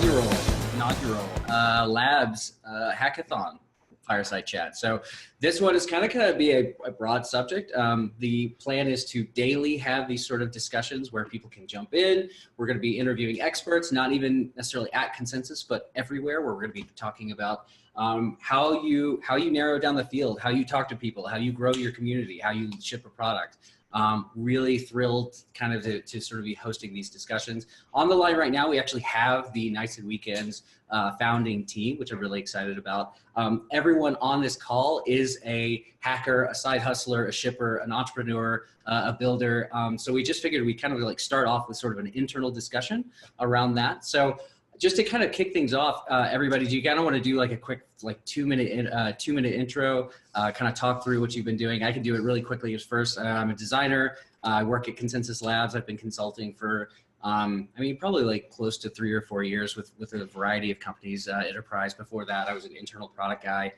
inaugural Labs Hackathon fireside chat. So this one is kind of be a broad subject. The plan is to daily have these sort of discussions where people can jump in. We're going to be interviewing experts, not even necessarily at Consensys, but everywhere, where we're going to be talking about how you narrow down the field, how you talk to people, how you grow your community, how you ship a product. Really thrilled kind of to sort of be hosting these discussions. On the line right now, we actually have the Nights and Weekends founding team, which I'm really excited about. Everyone on this call is a hacker, a side hustler, a shipper, an entrepreneur, a builder. So we just figured we'd kind of like start off with sort of an internal discussion around that. So just to kind of kick things off, everybody, do you kind of want to do like a quick, like 2-minute intro, kind of talk through what you've been doing? I can do it really quickly as first. I'm a designer. I work at Consensys Labs. I've been consulting for, I mean, probably like close to 3 or 4 years with a variety of companies, enterprise. Before that, I was an internal product guy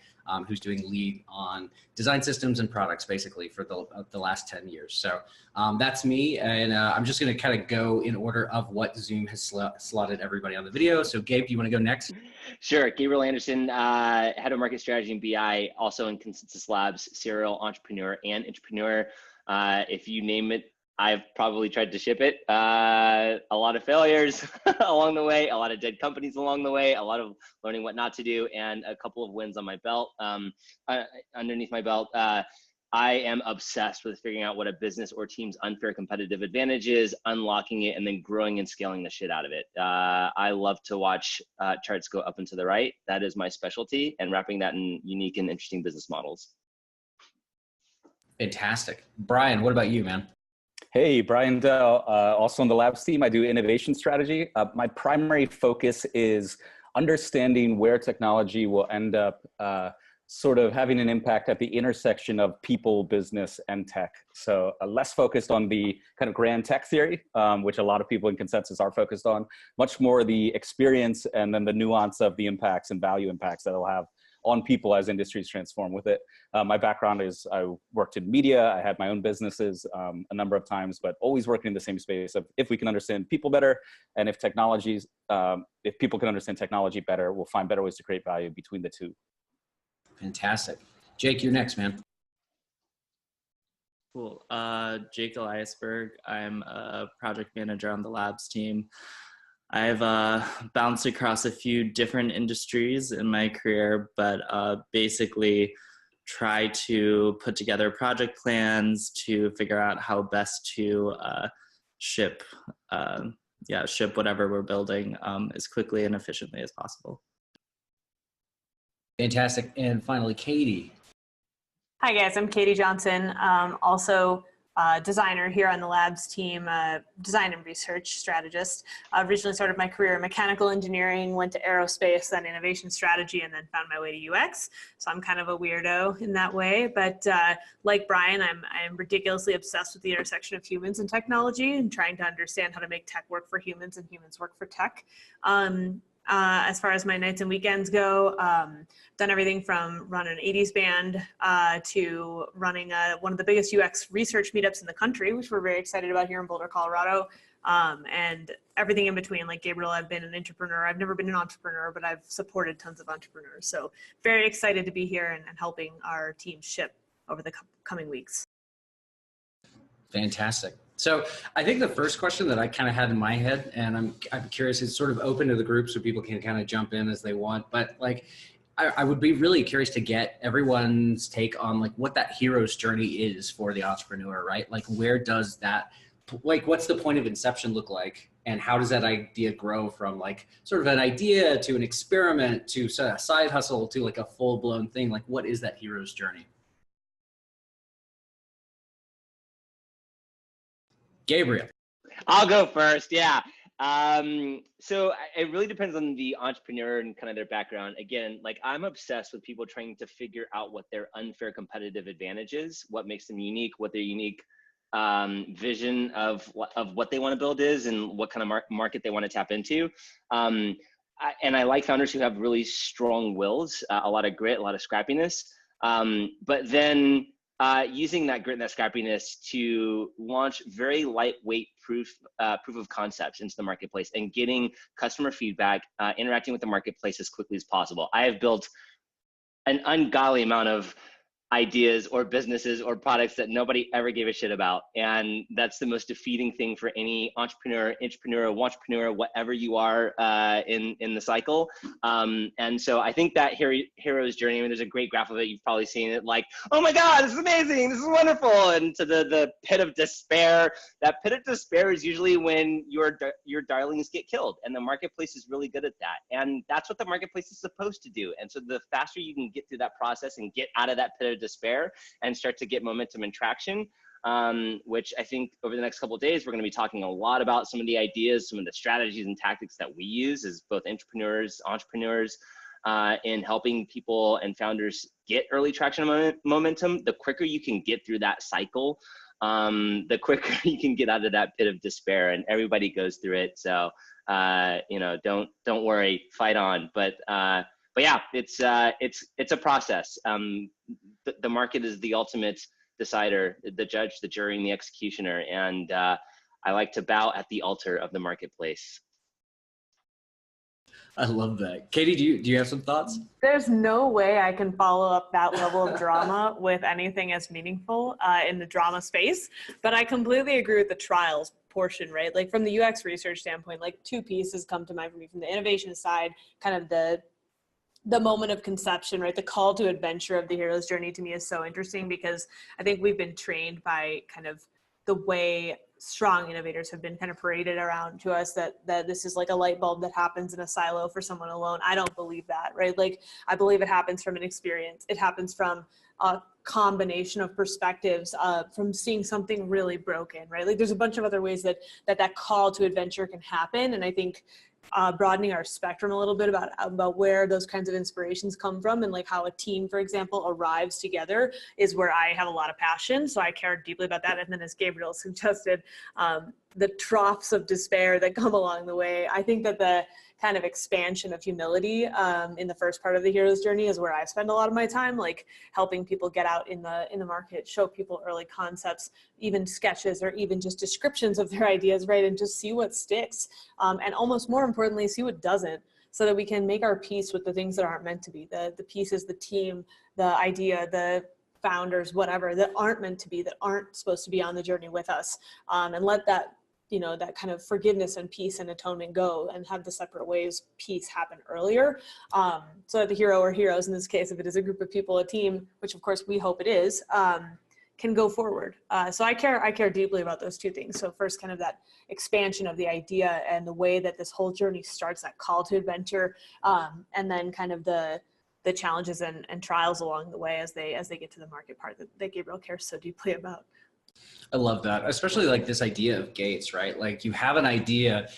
who's doing lead on design systems and products basically for the last 10 years. So that's me. And I'm just going to kind of go in order of what Zoom has slotted everybody on the video. So Gabe, do you want to go next? Sure. Gabriel Anderson, head of market strategy and BI, also in Consensys Labs, serial entrepreneur and entrepreneur. If you name it, I've probably tried to ship it. A lot of failures along the way, a lot of dead companies along the way, a lot of learning what not to do, and a couple of wins on my belt. Underneath my belt, I am obsessed with figuring out what a business or team's unfair competitive advantage is, unlocking it, and then growing and scaling the shit out of it. I love to watch charts go up and to the right. That is my specialty, and wrapping that in unique and interesting business models. Fantastic. Brian, what about you, man? Hey, Brian Dell, also on the Labs team. I do innovation strategy. My primary focus is understanding where technology will end up sort of having an impact at the intersection of people, business, and tech. So less focused on the kind of grand tech theory, which a lot of people in Consensys are focused on, much more the experience and then the nuance of the impacts and value impacts that it'll have on people as industries transform with it. My background is I worked in media. I had my own businesses a number of times, but always working in the same space of if we can understand people better, and if technologies, if people can understand technology better, we'll find better ways to create value between the two. Fantastic. Jake, you're next, man. Cool. Jake Eliasberg. I'm a project manager on the Labs team. I've bounced across a few different industries in my career, but basically try to put together project plans to figure out how best to ship whatever we're building as quickly and efficiently as possible. Fantastic. And finally, Katie. Hi guys, I'm Katie Johnson, also designer here on the Labs team, design and research strategist. I originally started my career in mechanical engineering, went to aerospace, then innovation strategy, and then found my way to UX. So I'm kind of a weirdo in that way. But like Brian, I'm ridiculously obsessed with the intersection of humans and technology and trying to understand how to make tech work for humans and humans work for tech. As far as my nights and weekends go, done everything from running an 80s band to running one of the biggest UX research meetups in the country, which we're very excited about here in Boulder, Colorado, and everything in between. Like Gabriel, I've been an entrepreneur. I've never been an entrepreneur, but I've supported tons of entrepreneurs. So very excited to be here and helping our team ship over the coming weeks. Fantastic. So I think the first question that I kind of had in my head, and I'm curious, it's sort of open to the group so people can kind of jump in as they want, but like, I would be really curious to get everyone's take on like what that hero's journey is for the entrepreneur, right? Like where does that, like what's the point of inception look like? And how does that idea grow from like sort of an idea to an experiment to a side hustle to like a full blown thing? Like what is that hero's journey? Gabriel. I'll go first. Yeah. So it really depends on the entrepreneur and kind of their background. Again, like I'm obsessed with people trying to figure out what their unfair competitive advantage is, what makes them unique, what their unique vision of what they want to build is, and what kind of market they want to tap into. And I like founders who have really strong wills, a lot of grit, a lot of scrappiness. But then using that grit and that scrappiness to launch very lightweight proof of concepts into the marketplace and getting customer feedback, interacting with the marketplace as quickly as possible. I have built an ungodly amount of ideas or businesses or products that nobody ever gave a shit about. And that's the most defeating thing for any entrepreneur, wantrepreneur, whatever you are in the cycle. And so I think that hero's journey, I mean, there's a great graph of it. You've probably seen it, like, oh my God, this is amazing. This is wonderful. And to the pit of despair. That pit of despair is usually when your darlings get killed. And the marketplace is really good at that. And that's what the marketplace is supposed to do. And so the faster you can get through that process and get out of that pit of despair and start to get momentum and traction, which I think over the next couple of days, we're going to be talking a lot about some of the ideas, some of the strategies and tactics that we use as both entrepreneurs, in helping people and founders get early traction and momentum. The quicker you can get through that cycle, the quicker you can get out of that pit of despair, and everybody goes through it. So, you know, don't worry, fight on. But yeah, it's a process. The market is the ultimate decider, the judge, the jury, and the executioner. And I like to bow at the altar of the marketplace. I love that. Katie, do you have some thoughts? There's no way I can follow up that level of drama with anything as meaningful in the drama space, but I completely agree with the trials portion, right? Like from the UX research standpoint, like two pieces come to mind for me. From the innovation side, kind of the moment of conception, right? The call to adventure of the hero's journey to me is so interesting, because I think we've been trained by kind of the way strong innovators have been kind of paraded around to us, that this is like a light bulb that happens in a silo for someone alone. I don't believe that, right? Like, I believe it happens from an experience. It happens from a combination of perspectives, from seeing something really broken, right? Like, there's a bunch of other ways that call to adventure can happen. And I think broadening our spectrum a little bit about where those kinds of inspirations come from, and like how a team, for example, arrives together, is where I have a lot of passion. So I care deeply about that. And then, as Gabriel suggested, the troughs of despair that come along the way. I think that the kind of expansion of humility in the first part of the hero's journey is where I spend a lot of my time, like helping people get out in the market, show people early concepts, even sketches, or even just descriptions of their ideas, right? And just see what sticks. And almost more importantly, see what doesn't, so that we can make our peace with the things that aren't meant to be. The pieces, the team, the idea, the founders, whatever, that aren't meant to be, that aren't supposed to be on the journey with us. And let that, you know, that kind of forgiveness and peace and atonement go, and have the separate ways peace happen earlier. So that the hero, or heroes in this case, if it is a group of people, a team, which of course we hope it is, can go forward. So I care deeply about those two things. So first, kind of that expansion of the idea and the way that this whole journey starts, that call to adventure, and then kind of the challenges and trials along the way as they get to the market part that Gabriel cares so deeply about. I love that, especially like this idea of gates, right? Like, you have an idea,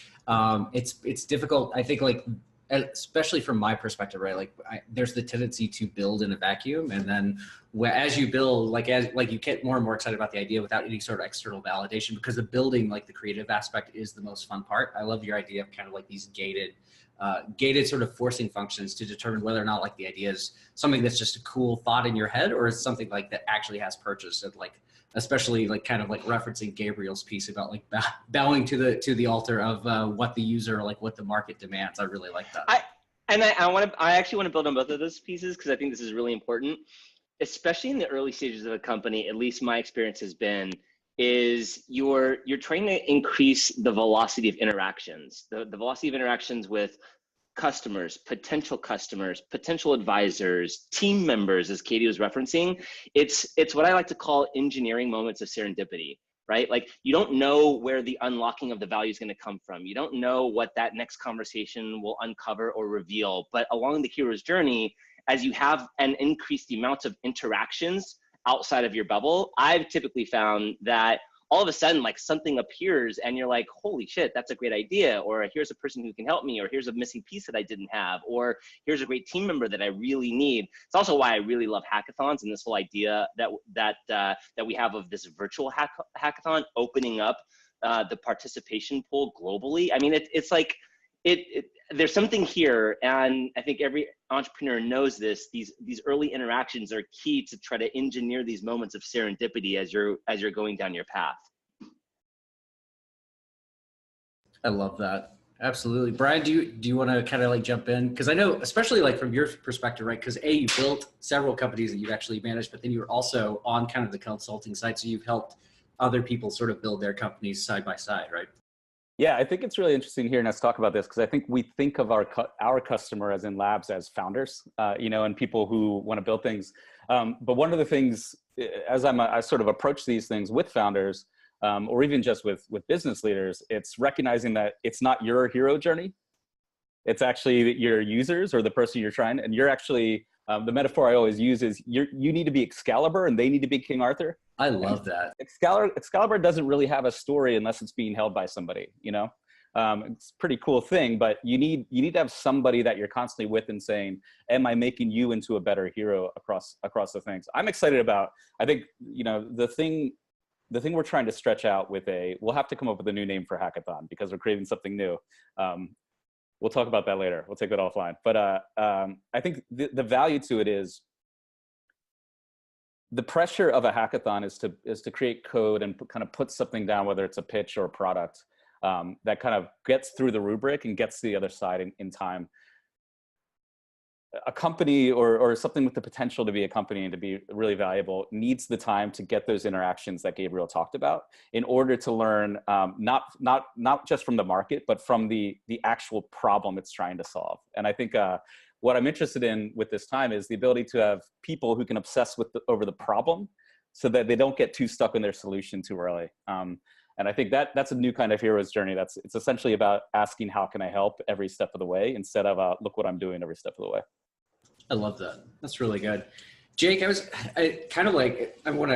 it's difficult, I think, like, especially from my perspective, right? Like, there's the tendency to build in a vacuum, and then as you build, like you get more and more excited about the idea without any sort of external validation, because the building, like the creative aspect, is the most fun part. I love your idea of kind of like these gated sort of forcing functions to determine whether or not like the idea is something that's just a cool thought in your head, or is something like that actually has purchase. And like, especially like kind of like referencing Gabriel's piece about like bowing to the altar of what the user, like what the market demands. I really like that. I actually want to build on both of those pieces, because I think this is really important, especially in the early stages of a company. At least my experience has been, is you're trying to increase the velocity of interactions, the velocity of interactions with customers, potential advisors, team members, as Katie was referencing. It's what I like to call engineering moments of serendipity, right? Like, you don't know where the unlocking of the value is going to come from. You don't know what that next conversation will uncover or reveal. But along the hero's journey, as you have an increased amount of interactions outside of your bubble, I've typically found that all of a sudden, like, something appears and you're like, holy shit, that's a great idea. Or here's a person who can help me, or here's a missing piece that I didn't have, or here's a great team member that I really need. It's also why I really love hackathons, and this whole idea that we have of this virtual hackathon opening up the participation pool globally. I mean, it's like, there's something here, and I think every entrepreneur knows this. These early interactions are key to try to engineer these moments of serendipity as you're going down your path. I love that. Absolutely. Brian, do you want to kind of like jump in? Because I know, especially like from your perspective, right? Because you built several companies that you've actually managed, but then you're also on kind of the consulting side. So you've helped other people sort of build their companies side by side, right? Yeah, I think it's really interesting hearing us talk about this because I think we think of our customer as in labs as founders, and people who want to build things. But one of the things, as I sort of approach these things with founders, or even just with business leaders, it's recognizing that it's not your hero journey. It's actually your users or the person you're trying, and you're actually, the metaphor I always use is you need to be Excalibur and they need to be King Arthur. I love that. Excalibur doesn't really have a story unless it's being held by somebody, it's a pretty cool thing, but you need to have somebody that you're constantly with and saying, am I making you into a better hero across the things? I'm excited about, I think, the thing we're trying to stretch out with we'll have to come up with a new name for Hackathon because we're creating something new. We'll talk about that later. We'll take that offline. But I think the value to it is the pressure of a hackathon is to create code and kind of put something down, whether it's a pitch or a product that kind of gets through the rubric and gets to the other side in time. A company or something with the potential to be a company and to be really valuable needs the time to get those interactions that Gabriel talked about in order to learn not just from the market, but from the actual problem it's trying to solve. And I think what I'm interested in with this time is the ability to have people who can obsess over the problem so that they don't get too stuck in their solution too early. And I think that's a new kind of hero's journey. It's essentially about asking, how can I help every step of the way instead of look what I'm doing every step of the way. I love that. That's really good. Jake, I want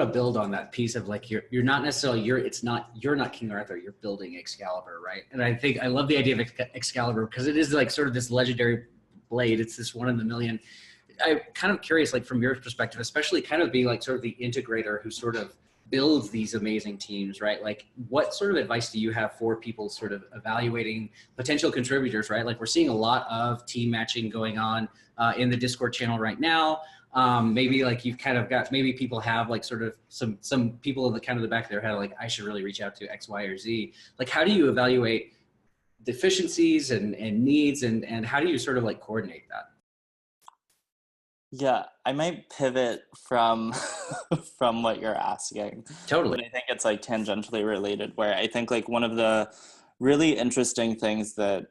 to build on that piece of like, you're not necessarily, you're not King Arthur, you're building Excalibur, right? And I think I love the idea of Excalibur because it is like sort of this legendary blade. It's this one in a million. I'm kind of curious, like from your perspective, especially kind of being like sort of the integrator who sort of builds these amazing teams, right? Like what sort of advice do you have for people sort of evaluating potential contributors, right? Like we're seeing a lot of team matching going on in the Discord channel right now. Maybe like you've kind of got, maybe people have like sort of some people in the kind of the back of their head, like I should really reach out to X, Y, or Z. Like how do you evaluate deficiencies and needs and how do you sort of like coordinate that? Yeah, I might pivot from from what you're asking. Totally. But I think it's like tangentially related, where I think like one of the really interesting things that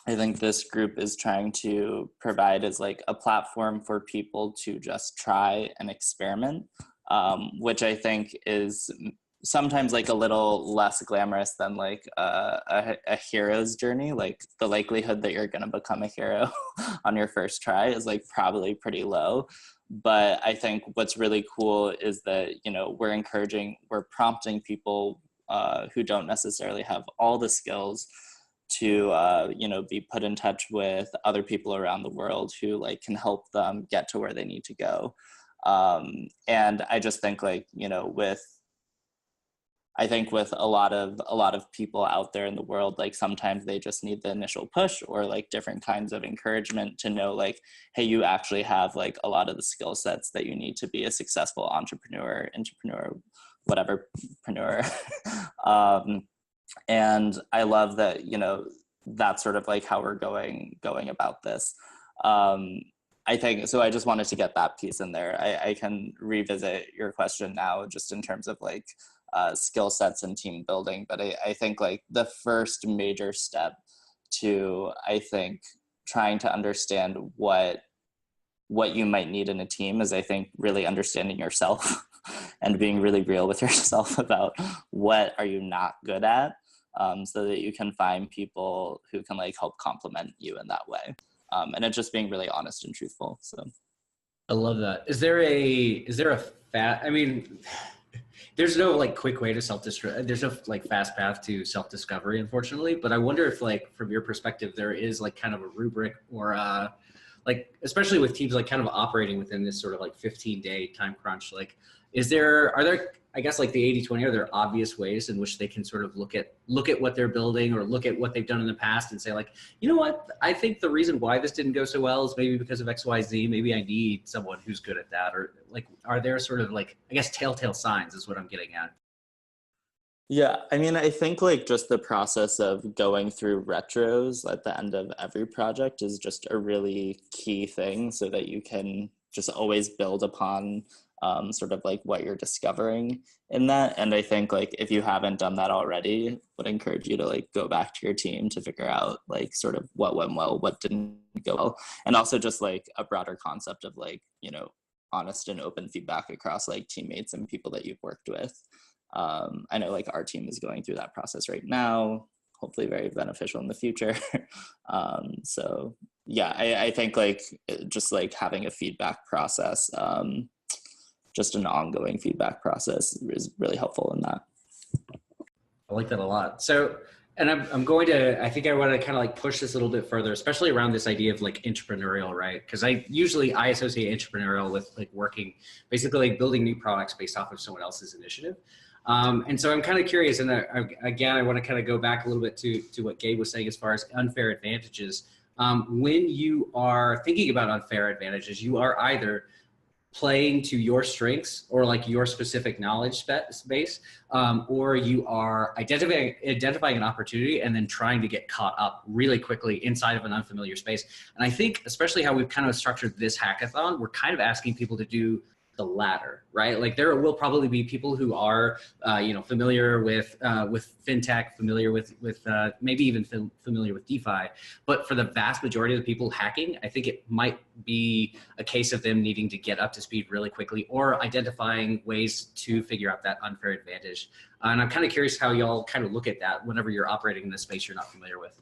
I think this group is trying to provide is like a platform for people to just try and experiment, which I think is sometimes like a little less glamorous than like a hero's journey. Like the likelihood that you're going to become a hero on your first try is like probably pretty low. But I think what's really cool is that, we're prompting people who don't necessarily have all the skills to, be put in touch with other people around the world who like can help them get to where they need to go. And I just think like, with a lot of people out there in the world, like sometimes they just need the initial push or like different kinds of encouragement to know like, hey, you actually have like a lot of the skill sets that you need to be a successful entrepreneur, whateverpreneur. And I love that, that's sort of like how we're going about this. I think, so I just wanted to get that piece in there. I can revisit your question now just in terms of like, skill sets and team building. But I think like the first major step to, I think, trying to understand what you might need in a team is, I think, really understanding yourself and being really real with yourself about what are you not good at, so that you can find people who can like help complement you in that way. And it's just being really honest and truthful. So I love that. Is there a there's no like quick way to there's no like fast path to self-discovery, unfortunately. But I wonder if like, from your perspective, there is like kind of a rubric or like, especially with teams like kind of operating within this sort of like 15-day time crunch, like, are there I guess like the 80-20, are there obvious ways in which they can sort of look at what they're building or look at what they've done in the past and say like, you know what, I think the reason why this didn't go so well is maybe because of XYZ. Maybe I need someone who's good at that. Or like, are there sort of like, I guess, telltale signs is what I'm getting at. Yeah, I mean, I think like just the process of going through retros at the end of every project is just a really key thing so that you can just always build upon sort of like what you're discovering in that. And I think like if you haven't done that already, would encourage you to like go back to your team to figure out like sort of what went well, what didn't go well, and also just like a broader concept of like, you know, honest and open feedback across like teammates and people that you've worked with. I know like our team is going through that process right now, hopefully very beneficial in the future. So yeah, I think like just like having a feedback process, just an ongoing feedback process is really helpful in that. I like that a lot. So, and I'm going to, I think I want to kind of like push this a little bit further, especially around this idea of like entrepreneurial, right? Because I associate entrepreneurial with like working, basically like building new products based off of someone else's initiative. And so I'm kind of curious, and again, I want to kind of go back a little bit to what Gabe was saying as far as unfair advantages. When you are thinking about unfair advantages, you are either playing to your strengths or like your specific knowledge base, or you are identifying an opportunity and then trying to get caught up really quickly inside of an unfamiliar space. And I think especially how we've kind of structured this hackathon, we're kind of asking people to do the latter, right? Like there will probably be people who are, familiar with fintech, familiar with maybe even familiar with DeFi, but for the vast majority of the people hacking, I think it might be a case of them needing to get up to speed really quickly or identifying ways to figure out that unfair advantage. And I'm kind of curious how y'all kind of look at that whenever you're operating in this space you're not familiar with.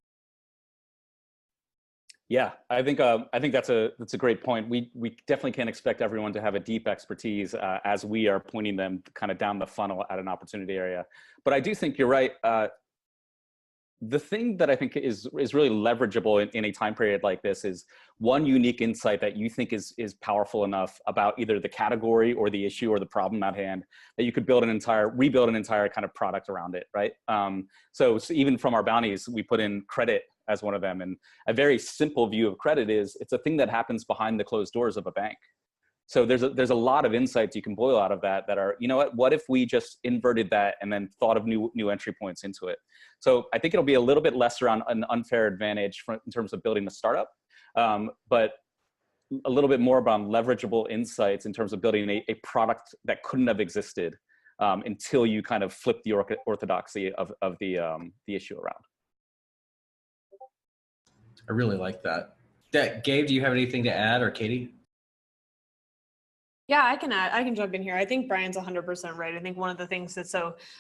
Yeah, I think that's a great point. We definitely can't expect everyone to have a deep expertise as we are pointing them kind of down the funnel at an opportunity area. But I do think you're right. The thing that I think is really leverageable in a time period like this is one unique insight that you think is powerful enough about either the category or the issue or the problem at hand that you could rebuild an entire kind of product around it, right? So even from our bounties, we put in credit as one of them. And a very simple view of credit is it's a thing that happens behind the closed doors of a bank. So there's a lot of insights you can boil out of that are, you know what if we just inverted that and then thought of new entry points into it? So I think it'll be a little bit less around an unfair advantage in terms of building a startup, but a little bit more about leverageable insights in terms of building a product that couldn't have existed until you kind of flip the orthodoxy of the issue around. I really like that. Gabe, do you have anything to add, or Katie? Yeah, I can jump in here. I think Brian's 100% right. I think one of the things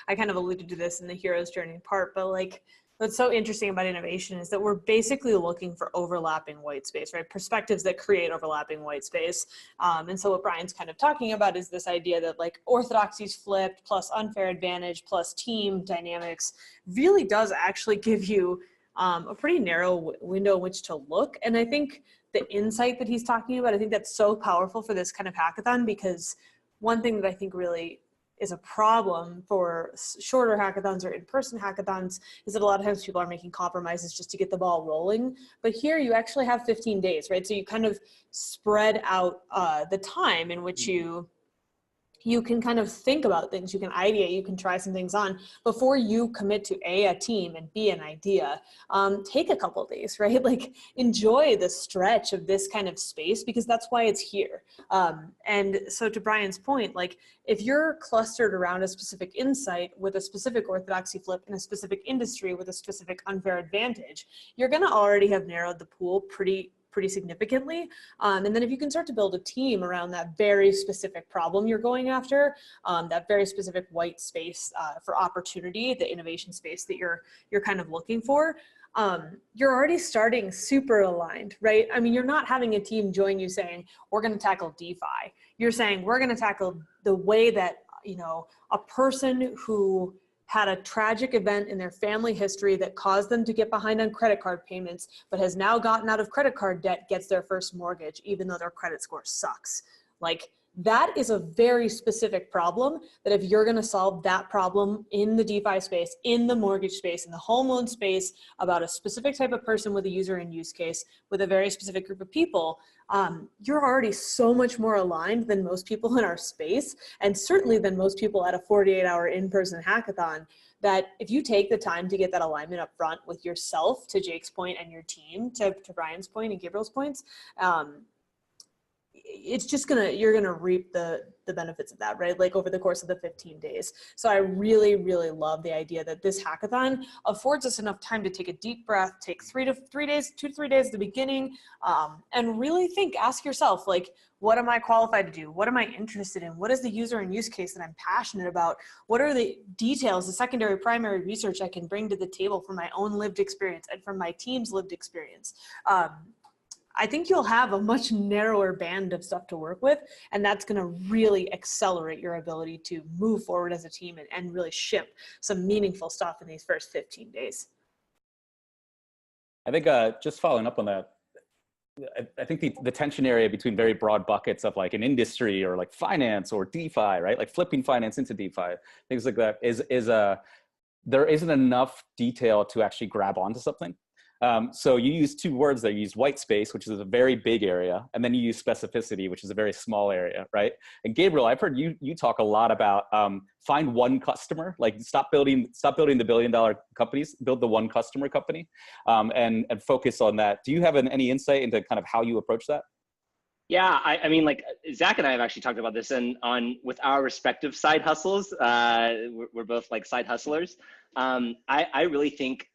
I kind of alluded to this in the hero's journey part, but like what's so interesting about innovation is that we're basically looking for overlapping white space, right? Perspectives that create overlapping white space. And so what Brian's kind of talking about is this idea that like orthodoxies flipped plus unfair advantage plus team dynamics really does actually give you a pretty narrow window in which to look. And I think the insight that he's talking about, I think that's so powerful for this kind of hackathon, because one thing that I think really is a problem for shorter hackathons or in-person hackathons is that a lot of times people are making compromises just to get the ball rolling. But here you actually have 15 days, right? So you kind of spread out the time in which you can kind of think about things, you can ideate, you can try some things on before you commit to a team and B, an idea. Take a couple of days, right? Like enjoy the stretch of this kind of space because that's why it's here. And so to Brian's point, like if you're clustered around a specific insight with a specific orthodoxy flip in a specific industry with a specific unfair advantage, you're gonna already have narrowed the pool pretty significantly. And then if you can start to build a team around that very specific problem you're going after, that very specific white space for opportunity, the innovation space that you're kind of looking for, you're already starting super aligned, right? I mean, you're not having a team join you saying, we're going to tackle DeFi. You're saying, we're going to tackle the way that, a person who had a tragic event in their family history that caused them to get behind on credit card payments, but has now gotten out of credit card debt, gets their first mortgage, even though their credit score sucks. Like That is a very specific problem that if you're going to solve that problem in the DeFi space, in the mortgage space, in the home loan space, about a specific type of person with a user and use case, with a very specific group of people, you're already so much more aligned than most people in our space, and certainly than most people at a 48-hour in-person hackathon, that if you take the time to get that alignment up front with yourself, to Jake's point, and your team, to Brian's point and Gabriel's points, it's just you're gonna reap the benefits of that, right? Like over the course of the 15 days. So I really, really love the idea that this hackathon affords us enough time to take a deep breath, take 2 to 3 days at the beginning, and really ask yourself, like, what am I qualified to do? What am I interested in? What is the user and use case that I'm passionate about? What are the details, the secondary, primary research I can bring to the table from my own lived experience and from my team's lived experience? I think you'll have a much narrower band of stuff to work with, and that's going to really accelerate your ability to move forward as a team and really ship some meaningful stuff in these first 15 days. I think just following up on that, I think the tension area between very broad buckets of like an industry or like finance or DeFi, right? Like flipping finance into DeFi, things like that is there isn't enough detail to actually grab onto something. So you use two words there. You use white space, which is a very big area, and then you use specificity, which is a very small area, right? And Gabriel, I've heard you talk a lot about find one customer, like stop building the billion-dollar companies, build the one customer company, and focus on that. Do you have any insight into kind of how you approach that? Yeah, I mean, like Zach and I have actually talked about this, and with our respective side hustles, we're both like side hustlers. I really think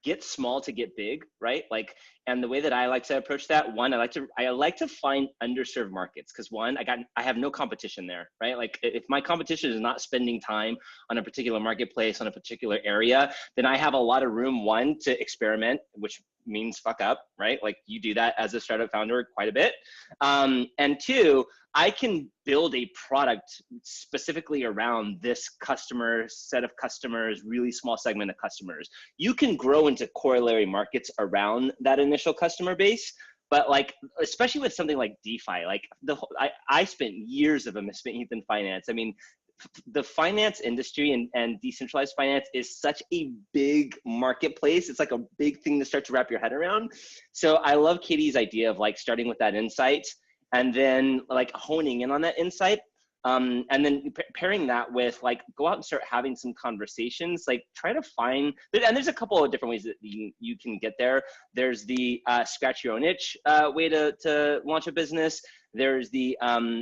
get small to get big, right? Like, and the way that I like to approach that, one, I like to find underserved markets, because one, I have no competition there, right? Like if my competition is not spending time on a particular marketplace, on a particular area, then I have a lot of room, one, to experiment, which means fuck up, right? Like you do that as a startup founder quite a bit. And two, I can build a product specifically around this customer set of customers, really small segment of customers. You can grow into corollary markets around that initial customer base, but like, especially with something like DeFi, like I spent years of a misspent in finance. I mean, the finance industry and decentralized finance is such a big marketplace. It's like a big thing to start to wrap your head around. So I love Katie's idea of like starting with that insight and then like honing in on that insight. And then pairing that with like, go out and start having some conversations, like try to find, and there's a couple of different ways that you can get there. There's the scratch your own itch way to launch a business. There's the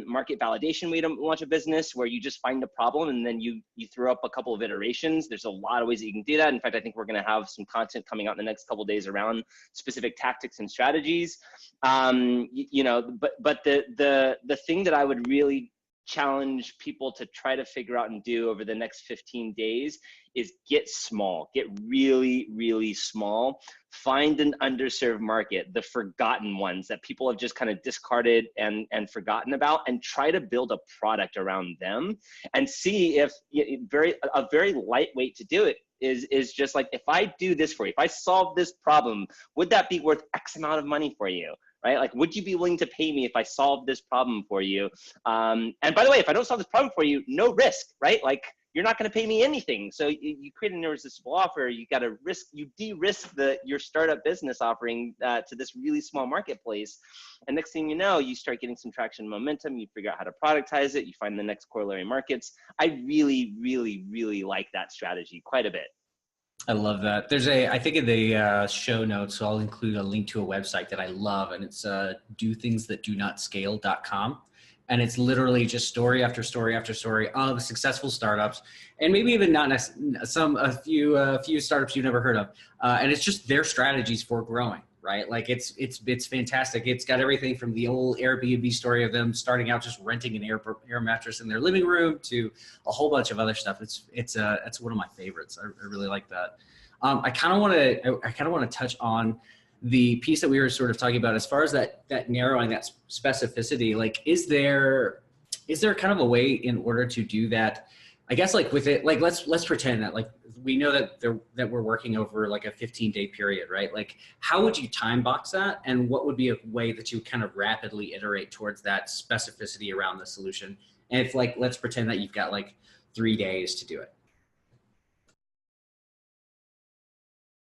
market validation way to launch a business, where you just find a problem and then you throw up a couple of iterations. There's a lot of ways that you can do that. In fact, I think we're going to have some content coming out in the next couple of days around specific tactics and strategies. You know, but the thing that I would really challenge people to try to figure out and do over the next 15 days is get small, get really, really small, find an underserved market, the forgotten ones that people have just kind of discarded and forgotten about, and try to build a product around them and see if a very lightweight to do it is just like, if I do this for you, if I solve this problem, would that be worth X amount of money for you? Right? Like, would you be willing to pay me if I solve this problem for you? And by the way, if I don't solve this problem for you, no risk, right? Like, you're not going to pay me anything. So you create an irresistible offer. You got to you de-risk your startup business offering to this really small marketplace. And next thing you know, you start getting some traction and momentum. You figure out how to productize it. You find the next corollary markets. I really, really, really like that strategy quite a bit. I love that. There's I think in the show notes, so I'll include a link to a website that I love, and it's dothingsthatdonot.scale.com. And it's literally just story after story after story of successful startups, and maybe even not a few startups you've never heard of. And it's just their strategies for growing, right? Like it's fantastic. It's got everything from the old Airbnb story of them starting out just renting an air mattress in their living room to a whole bunch of other stuff. It's one of my favorites. I really like that. I kind of want to touch on the piece that we were sort of talking about as far as that narrowing, that specificity. Like, is there kind of a way in order to do that? I guess like with it, like let's pretend that like we know that we're working over like a 15-day period, right? Like, how would you time box that, and what would be a way that you kind of rapidly iterate towards that specificity around the solution? And if, like, let's pretend that you've got like 3 days to do it.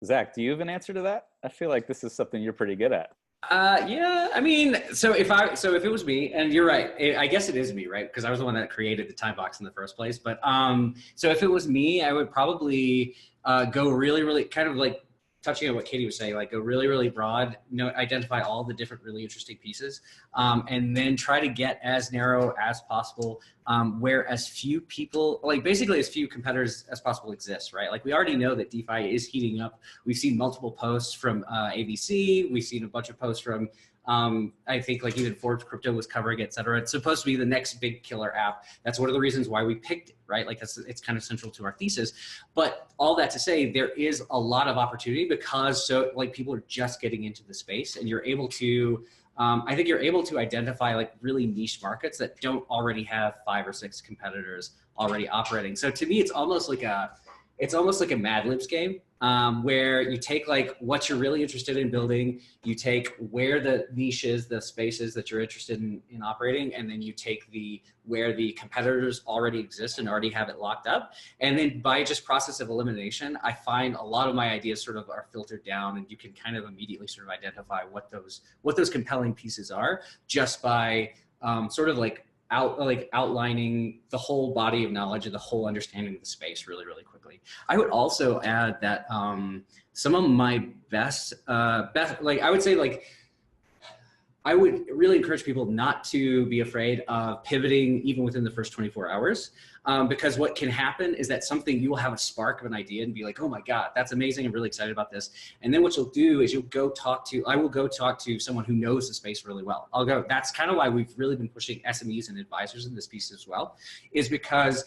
Zach, do you have an answer to that? I feel like this is something you're pretty good at. Yeah, I mean, so if it was me, and you're right, I guess it is me, right? Because I was the one that created the time box in the first place. But so if it was me, I would probably go really, really kind of like touching on what Katie was saying, like go really, really broad, identify all the different really interesting pieces, and then try to get as narrow as possible, where as few people, like basically as few competitors as possible exist, right? Like we already know that DeFi is heating up. We've seen multiple posts from ABC. We've seen a bunch of posts from, I think like even Forbes Crypto was covering it, et cetera. It's supposed to be the next big killer app. That's one of the reasons why we picked it, right? Like it's kind of central to our thesis. But all that to say, there is a lot of opportunity because like people are just getting into the space, and you're able to, I think you're able to identify like really niche markets that don't already have 5 or 6 competitors already operating. So to me, it's almost like a Mad Libs game, where you take like what you're really interested in building, you take where the niches, the spaces that you're interested in operating, and then you take where the competitors already exist and already have it locked up. And then by just process of elimination, I find a lot of my ideas sort of are filtered down, and you can kind of immediately sort of identify what those compelling pieces are just by sort of like outlining the whole body of knowledge and the whole understanding of the space really, really quickly. I would also add that some of my best, like I would say, like I would really encourage people not to be afraid of pivoting even within the first 24 hours. Because what can happen is that you will have a spark of an idea and be like, oh my God, that's amazing. I'm really excited about this. And then what you'll do is I will go talk to someone who knows the space really well. That's kind of why we've really been pushing SMEs and advisors in this piece as well, is because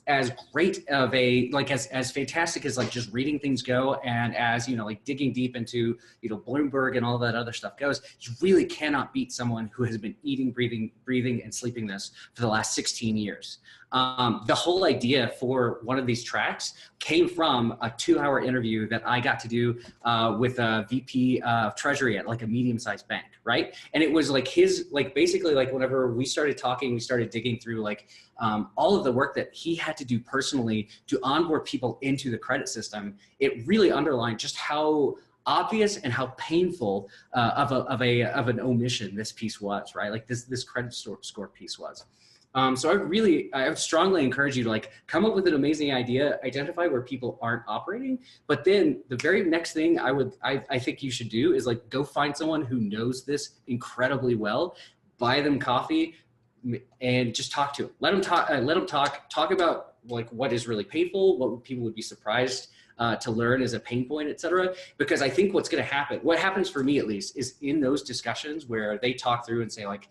as great of as fantastic as like just reading things go, and as, like digging deep into, Bloomberg and all that other stuff goes, you really cannot beat someone who has been eating, breathing and sleeping this for the last 16 years. The whole idea for one of these tracks came from a 2-hour interview that I got to do with a VP of Treasury at like a medium-sized bank, right? And it was like basically like whenever we started talking, we started digging through like all of the work that he had to do personally to onboard people into the credit system. It really underlined just how obvious and how painful of an omission this piece was, right? Like this credit score piece was. So I would strongly encourage you to like come up with an amazing idea, identify where people aren't operating, but then the very next thing I think you should do is like go find someone who knows this incredibly well, buy them coffee, and just talk to them. Let them talk about like what is really painful, what people would be surprised to learn as a pain point, et cetera. Because I think what happens for me at least, is in those discussions where they talk through and say like,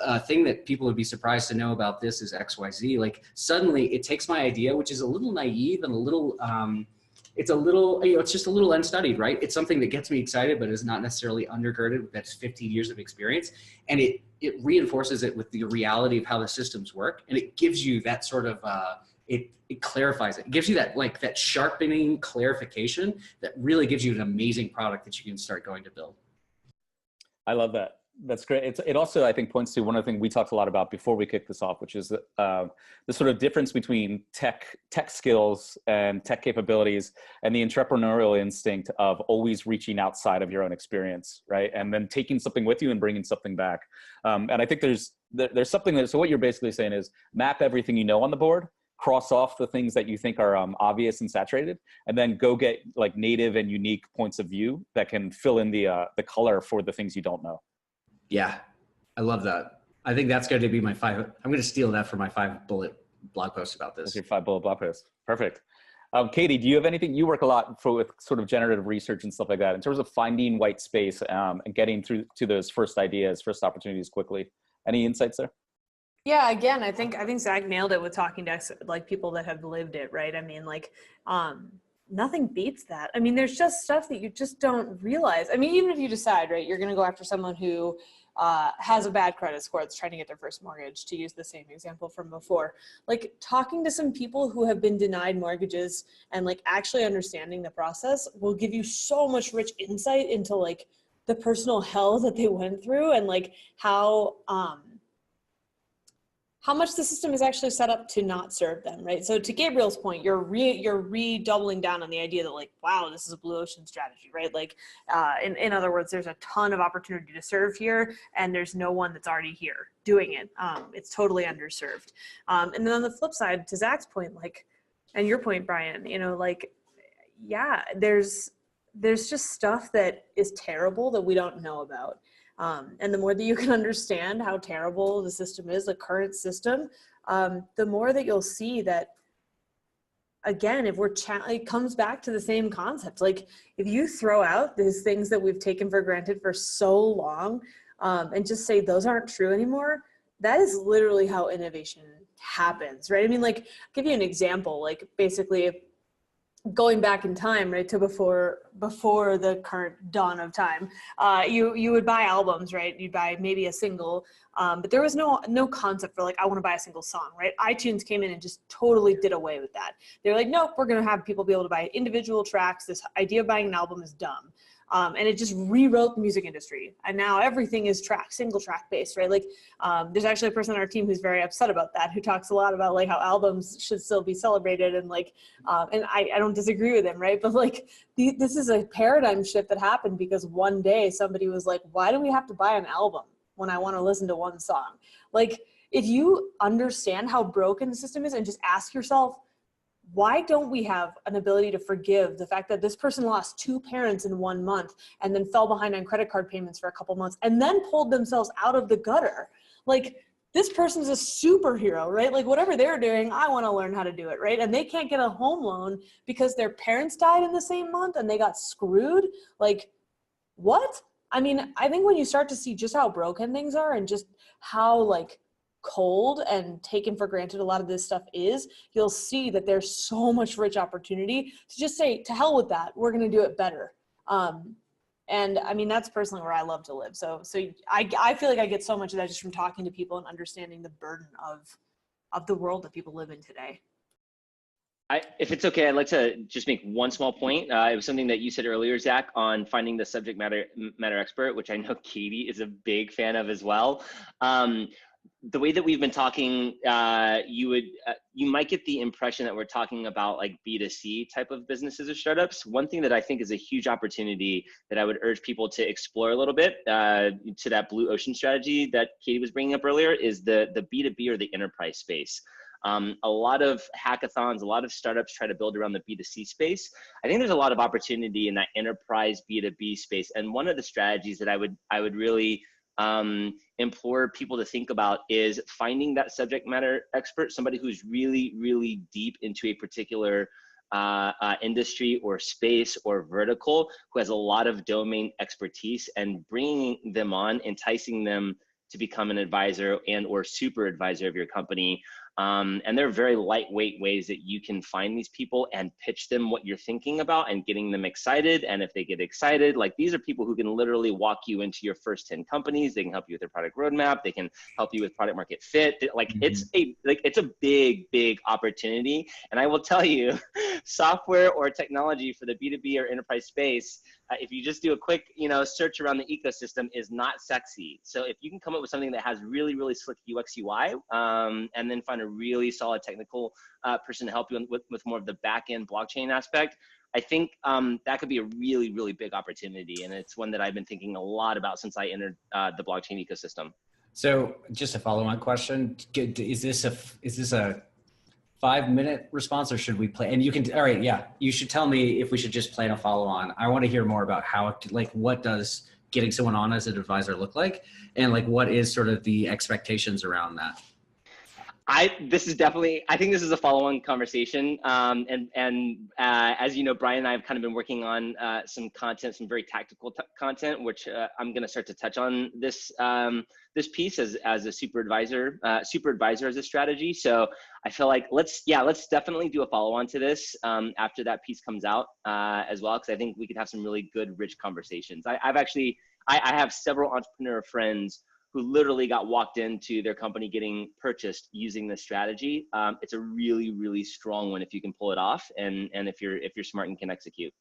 a thing that people would be surprised to know about this is XYZ. Like suddenly it takes my idea, which is a little naive and a little, it's just a little unstudied, right? It's something that gets me excited, but is not necessarily undergirded with that 15 years of experience. And it reinforces it with the reality of how the systems work. And it gives you that sort of, it clarifies it. It gives you that sharpening clarification that really gives you an amazing product that you can start going to build. I love that. That's great. It also, I think, points to one of the things we talked a lot about before we kicked this off, which is the sort of difference between tech skills and tech capabilities and the entrepreneurial instinct of always reaching outside of your own experience, right? And then taking something with you and bringing something back. And I think there's something so what you're basically saying is map everything you know on the board, cross off the things that you think are obvious and saturated, and then go get like native and unique points of view that can fill in the color for the things you don't know. Yeah, I love that. I think that's going to be my 5. I'm going to steal that for my 5-bullet blog post about this. That's your 5-bullet blog post. Perfect. Katie, do you have anything? You work a lot with sort of generative research and stuff like that in terms of finding white space and getting through to those first ideas, first opportunities quickly. Any insights there? Yeah, again, I think Zach nailed it with talking to like people that have lived it, right? I mean, like, nothing beats that. I mean, there's just stuff that you just don't realize. I mean, even if you decide, right, you're going to go after someone who has a bad credit score that's trying to get their first mortgage, to use the same example from before. Like talking to some people who have been denied mortgages and like actually understanding the process will give you so much rich insight into like the personal hell that they went through and like how much the system is actually set up to not serve them, right? So to Gabriel's point, you're redoubling down on the idea that like, wow, this is a blue ocean strategy, right? Like, in other words, there's a ton of opportunity to serve here, and there's no one that's already here doing it. It's totally underserved. And then on the flip side, to Zach's point, like, and your point, Brian, you know, like, yeah, there's just stuff that is terrible that we don't know about. And the more that you can understand how terrible the system is, the current system, the more that you'll see that, again, if it comes back to the same concept. Like if you throw out these things that we've taken for granted for so long and just say those aren't true anymore, that is literally how innovation happens, right? I mean, like, I'll give you an example, like basically going back in time, right, to before the current dawn of time, you would buy albums, right? You'd buy maybe a single, but there was no concept for like, I want to buy a single song, right? iTunes came in and just totally did away with that. They're like, nope, we're going to have people be able to buy individual tracks. This idea of buying an album is dumb. And it just rewrote the music industry. And now everything is single track based, right? Like there's actually a person on our team who's very upset about that, who talks a lot about like how albums should still be celebrated. And like, and I don't disagree with him, right? But like, this is a paradigm shift that happened because one day somebody was like, why do we have to buy an album when I want to listen to one song? Like, if you understand how broken the system is and just ask yourself, why don't we have an ability to forgive the fact that this person lost 2 parents in 1 month and then fell behind on credit card payments for a couple months and then pulled themselves out of the gutter? Like, this person's a superhero, right? Like whatever they're doing, I want to learn how to do it, right? And they can't get a home loan because their parents died in the same month and they got screwed. Like, what? I mean, I think when you start to see just how broken things are and just how like cold and taken for granted a lot of this stuff is, you'll see that there's so much rich opportunity to just say, to hell with that, we're going to do it better. And I mean, that's personally where I love to live. So I feel like I get so much of that just from talking to people and understanding the burden of the world that people live in today. If it's okay, I'd like to just make one small point. It was something that you said earlier, Zach, on finding the subject matter expert, which I know Katie is a big fan of as well. The way that we've been talking, you might get the impression that we're talking about like B2C type of businesses or startups. One thing that I think is a huge opportunity that I would urge people to explore a little bit to that blue ocean strategy that Katie was bringing up earlier is the B2B or the enterprise space. A lot of hackathons, a lot of startups try to build around the B2C space. I think there's a lot of opportunity in that enterprise B2B space. And one of the strategies that I would really implore people to think about is finding that subject matter expert, somebody who's really, really deep into a particular industry or space or vertical, who has a lot of domain expertise, and bringing them on, enticing them to become an advisor and or super advisor of your company. And there are very lightweight ways that you can find these people and pitch them what you're thinking about and getting them excited. And if they get excited, like these are people who can literally walk you into your first 10 companies. They can help you with their product roadmap. They can help you with product market fit. Like it's a big, big opportunity. And I will tell you, software or technology for the B2B or enterprise space, if you just do a quick, search around the ecosystem, is not sexy. So if you can come up with something that has really, really slick UX UI, and then find a really solid technical person to help you with more of the back end blockchain aspect, I think that could be a really, really big opportunity. And it's one that I've been thinking a lot about since I entered the blockchain ecosystem. So just a follow-on question: is this a 5-minute response, or should we play? And you can, all right, yeah, you should tell me if we should just plan a follow-on. I want to hear more about how, like, what does getting someone on as an advisor look like, and like, what is sort of the expectations around that? I think this is a follow-on conversation. As you know, Brian and I have kind of been working on some content, some very tactical content, which I'm going to start to touch on this piece as a super advisor as a strategy. So I feel like let's definitely do a follow-on to this after that piece comes out as well, because I think we could have some really good, rich conversations. I have several entrepreneur friends who literally got walked into their company getting purchased using this strategy. It's a really, really strong one if you can pull it off, and if you're smart and can execute.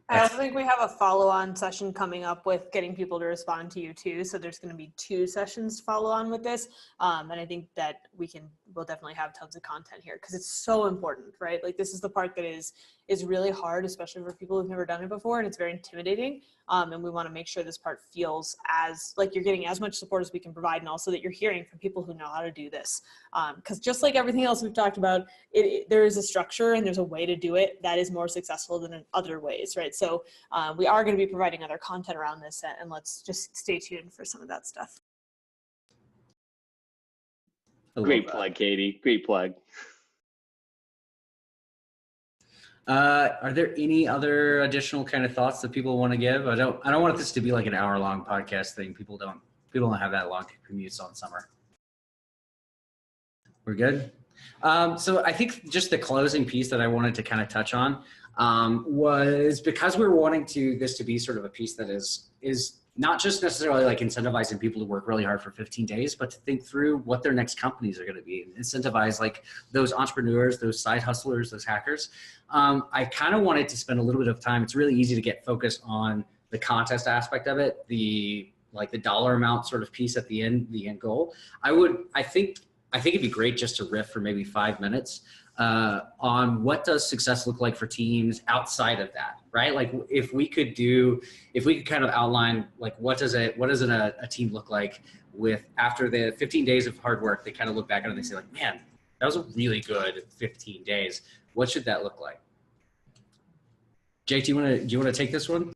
I also think we have a follow-on session coming up with getting people to respond to you too. So there's going to be 2 sessions to follow on with this. And I think that we'll definitely have tons of content here because it's so important, right? Like this is the part that is really hard, especially for people who've never done it before. And it's very intimidating. And we want to make sure this part feels as like you're getting as much support as we can provide, and also that you're hearing from people who know how to do this. Because just like everything else we've talked about, there is a structure and there's a way to do it that is more successful than in other ways, right? So we are going to be providing other content around this, and let's just stay tuned for some of that stuff. Great plug, Katie. Great plug. Are there any other additional kind of thoughts that people want to give? I don't want this to be like an hour-long podcast thing. People don't have that long commutes on summer. We're good. So I think just the closing piece that I wanted to kind of touch on was because we're wanting this to be sort of a piece that is not just necessarily like incentivizing people to work really hard for 15 days, but to think through what their next companies are going to be and incentivize like those entrepreneurs, those side hustlers, those hackers. I kind of wanted to spend a little bit of time. It's really easy to get focused on the contest aspect of it, the dollar amount sort of piece at the end goal. I think it'd be great just to riff for maybe 5 minutes on what does success look like for teams outside of that, right? Like if we could kind of outline like what does a team look like with after the 15 days of hard work, they kind of look back on it and they say like, man, that was a really good 15 days. What should that look like? Jake, do you want to take this one?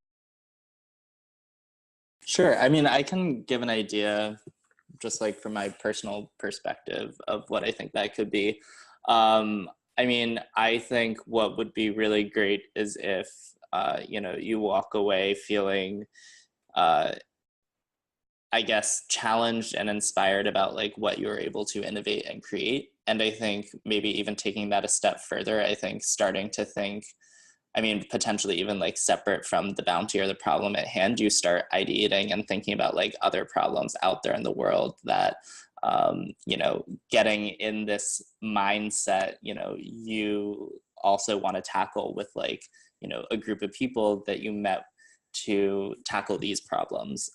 Sure. I mean, I can give an idea just like from my personal perspective of what I think that could be. I mean, I think what would be really great is if, you walk away feeling, I guess, challenged and inspired about like what you were able to innovate and create. And I think maybe even taking that a step further, I think starting to think, I mean, potentially even like separate from the bounty or the problem at hand, you start ideating and thinking about like other problems out there in the world that, getting in this mindset, you also want to tackle with like, a group of people that you met to tackle these problems.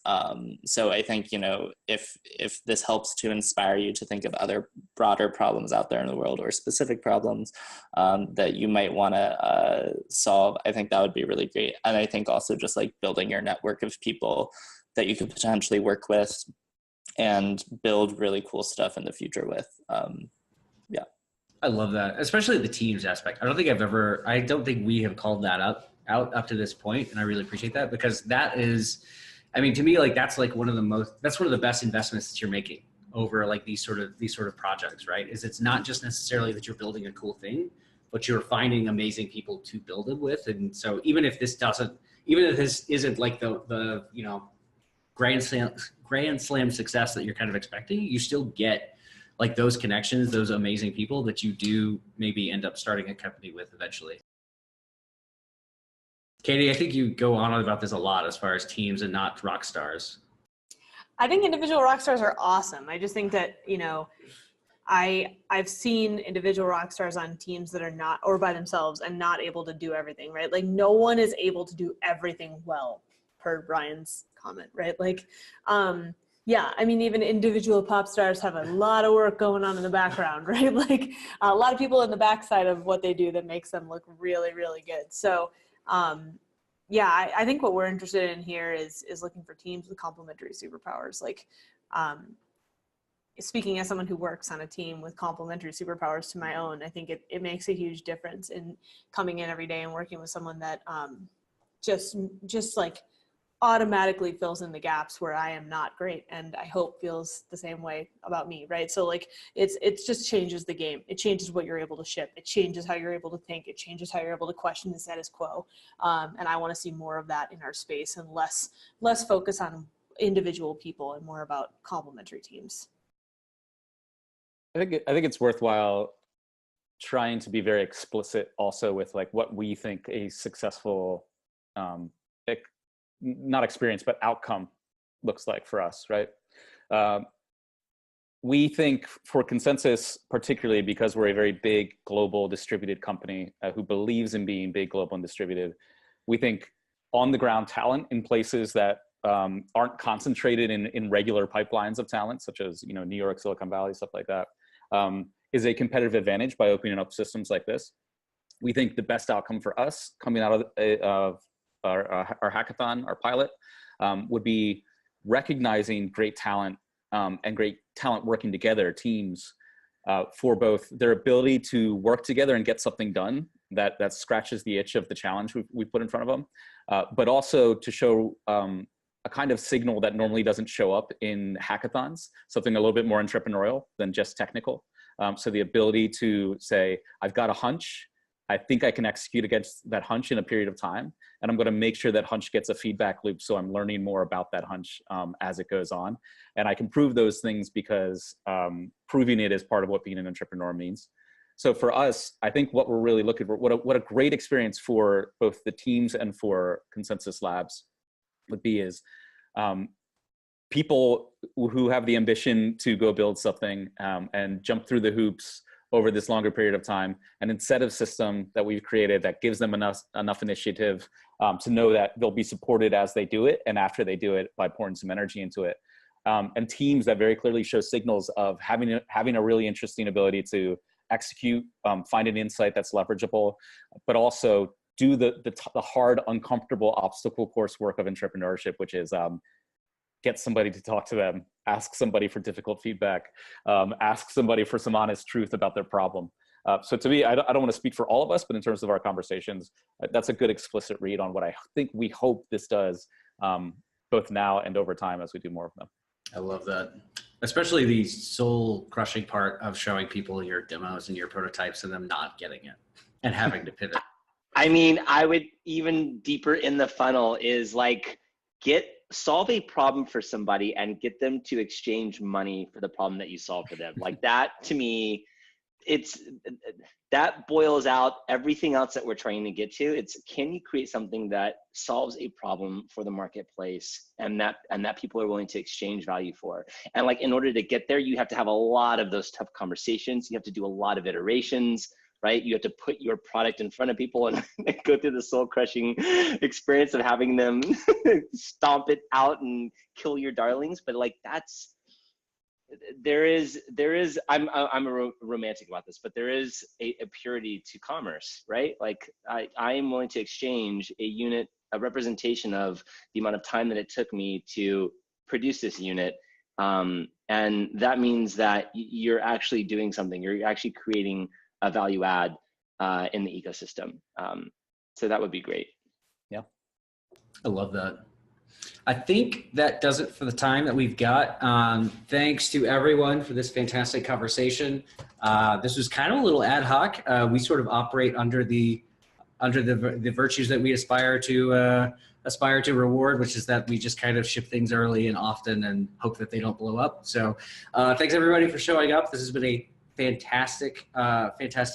So I think, if this helps to inspire you to think of other broader problems out there in the world or specific problems that you might want to solve, I think that would be really great. And I think also just like building your network of people that you could potentially work with and build really cool stuff in the future with. Yeah. I love that, especially the teams aspect. I don't think we have called that out to this point, and I really appreciate that because that is, I mean, to me, like that's one of the best investments that you're making over like these sort of projects, right? Is it's not just necessarily that you're building a cool thing, but you're finding amazing people to build it with. And so even if this isn't like the grand slam success that you're kind of expecting, you still get like those connections, those amazing people that you do maybe end up starting a company with eventually. Katie, I think you go on about this a lot as far as teams and not rock stars. I think individual rock stars are awesome. I just think that, I've seen individual rock stars on teams that are not, or by themselves and not able to do everything, right? Like no one is able to do everything well, per Brian's comment, right? Like, yeah, I mean, even individual pop stars have a lot of work going on in the background, right? Like a lot of people in the backside of what they do that makes them look really, really good. So, yeah, I think what we're interested in here is looking for teams with complementary superpowers. Like, speaking as someone who works on a team with complementary superpowers to my own, I think it makes a huge difference in coming in every day and working with someone that just like automatically fills in the gaps where I am not great, and I hope feels the same way about me, right? So like it just changes the game. It changes what you're able to ship. It changes how you're able to think. It changes how you're able to question the status quo. And I want to see more of that in our space and less focus on individual people and more about complementary teams. I think it's worthwhile trying to be very explicit also with like what we think a successful not experience, but outcome looks like for us, right? We think for Consensys, particularly because we're a very big global distributed company who believes in being big, global, and distributed, we think on the ground talent in places that aren't concentrated in regular pipelines of talent, such as New York, Silicon Valley, stuff like that, is a competitive advantage by opening up systems like this. We think the best outcome for us coming out of our hackathon, our pilot, would be recognizing great talent and great talent working together, teams, for both their ability to work together and get something done that scratches the itch of the challenge we put in front of them, but also to show a kind of signal that normally doesn't show up in hackathons, something a little bit more entrepreneurial than just technical. So the ability to say, I've got a hunch, I think I can execute against that hunch in a period of time, and I'm going to make sure that hunch gets a feedback loop so I'm learning more about that hunch as it goes on. And I can prove those things because proving it is part of what being an entrepreneur means. So for us, I think what we're really looking for, what a great experience for both the teams and for Consensys Labs would be is people who have the ambition to go build something and jump through the hoops over this longer period of time, and instead of system that we've created that gives them enough initiative to know that they'll be supported as they do it and after they do it by pouring some energy into it. And teams that very clearly show signals of having a really interesting ability to execute, find an insight that's leverageable, but also do the hard, uncomfortable obstacle course work of entrepreneurship, which is get somebody to talk to them, ask somebody for difficult feedback, ask somebody for some honest truth about their problem. So to me, I don't want to speak for all of us, but in terms of our conversations, that's a good explicit read on what I think we hope this does, both now and over time as we do more of them. I love that. Especially the soul crushing part of showing people your demos and your prototypes and them not getting it and having to pivot. I mean, I would even deeper in the funnel is like solve a problem for somebody and get them to exchange money for the problem that you solve for them. Like that, to me, that boils out everything else that we're trying to get to. It's, can you create something that solves a problem for the marketplace and that people are willing to exchange value for? And like, in order to get there, you have to have a lot of those tough conversations. You have to do a lot of iterations, right? You have to put your product in front of people and go through the soul crushing experience of having them stomp it out and kill your darlings. But like, I'm a romantic about this, but there is a purity to commerce, right? Like I am willing to exchange a representation of the amount of time that it took me to produce this unit. And that means that you're actually doing something, you're actually creating a value add in the ecosystem. So that would be great. Yeah. I love that. I think that does it for the time that we've got. Thanks to everyone for this fantastic conversation. This was kind of a little ad hoc. We sort of operate under the virtues that we aspire to reward, which is that we just kind of ship things early and often and hope that they don't blow up. So thanks everybody for showing up. This has been a fantastic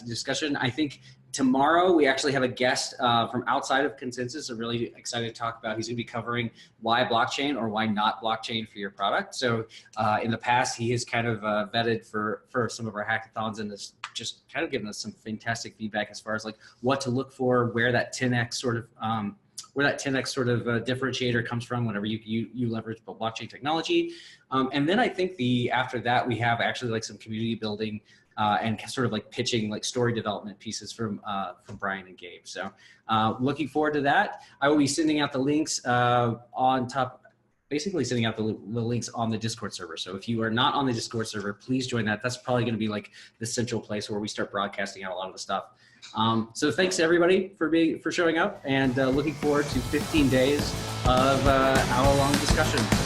discussion. I think tomorrow we actually have a guest from outside of Consensys. I'm really excited to talk about. He's going to be covering why blockchain or why not blockchain for your product. So in the past, he has kind of vetted for some of our hackathons and has just kind of given us some fantastic feedback as far as like what to look for, where that 10x sort of differentiator comes from whenever you leverage blockchain technology. And then I think after that, we have actually like some community building and sort of like pitching like story development pieces from Brian and Gabe. So looking forward to that. I will be sending out the links basically sending out the links on the Discord server. So if you are not on the Discord server, please join that. That's probably going to be like the central place where we start broadcasting out a lot of the stuff. So thanks to everybody for showing up, and looking forward to 15 days of hour-long discussion.